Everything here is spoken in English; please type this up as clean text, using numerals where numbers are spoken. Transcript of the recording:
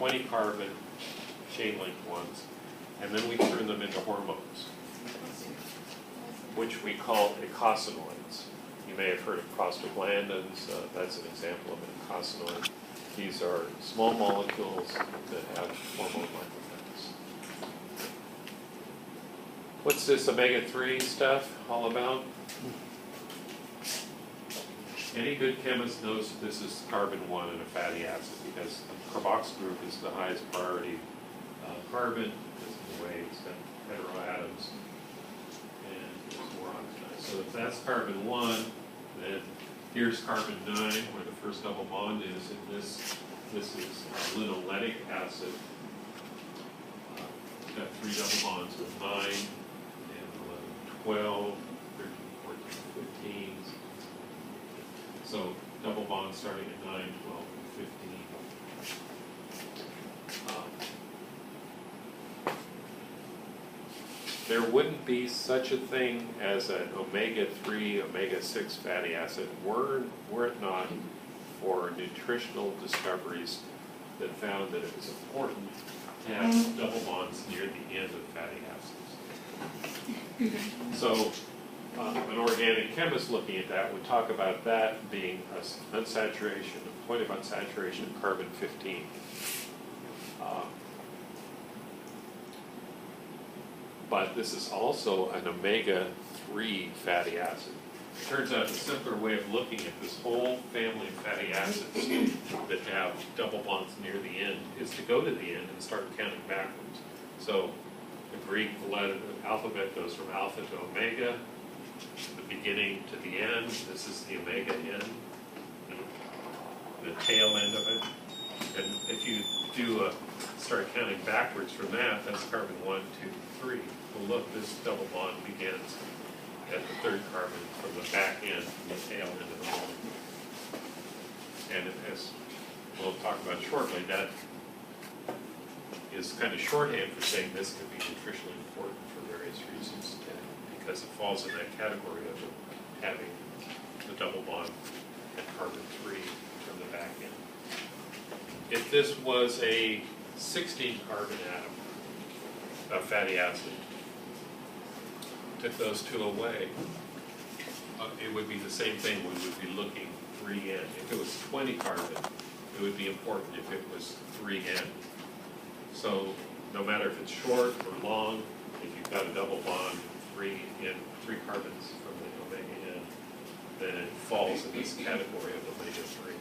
20 carbon chain link ones, and then we turn them into hormones, which we call eicosanoids. You may have heard of prostaglandins. That's an example of an eicosanoid. These are small molecules that have hormone-like effects. What's this omega-3 stuff all about? Any good chemist knows that this is carbon 1 in a fatty acid because the carboxyl group is the highest priority carbon because of the way it's got heteroatoms and it's more oxidized. So if that's carbon 1, then here's carbon 9 where the first double bond is, and this is linoleic acid. It's got 3 double bonds with 9 and 11, 12, 13, 14, 15. So double bonds starting at 9, 12, and 15. There wouldn't be such a thing as an omega-3, omega-6 fatty acid were it not for nutritional discoveries that found that it was important to have double bonds near the end of fatty acids. So an organic chemist looking at that would talk about that being a unsaturation, a point of unsaturation of carbon 15. But this is also an omega-3 fatty acid. It turns out a simpler way of looking at this whole family of fatty acids that have double bonds near the end is to go to the end and start counting backwards. So the Greek letter, the alphabet goes from alpha to omega, the beginning to the end. This is the omega end, the tail end of it. And if you start counting backwards from that, that's carbon 1, 2, 3. Well, look, this double bond begins at the third carbon from the back end, from the tail end of the bond. And as we'll talk about shortly, that is kind of shorthand for saying this could be nutritionally important for various reasons, because it falls in that category of having the double bond at carbon 3 from the back end. If this was a 16 carbon atom of fatty acid, took those 2 away, it would be the same thing. We would be looking 3N. If it was 20 carbon, it would be important if it was 3N. So no matter if it's short or long, if you've got a double bond, 3 carbons from the omega end, then it falls in this category of omega-3.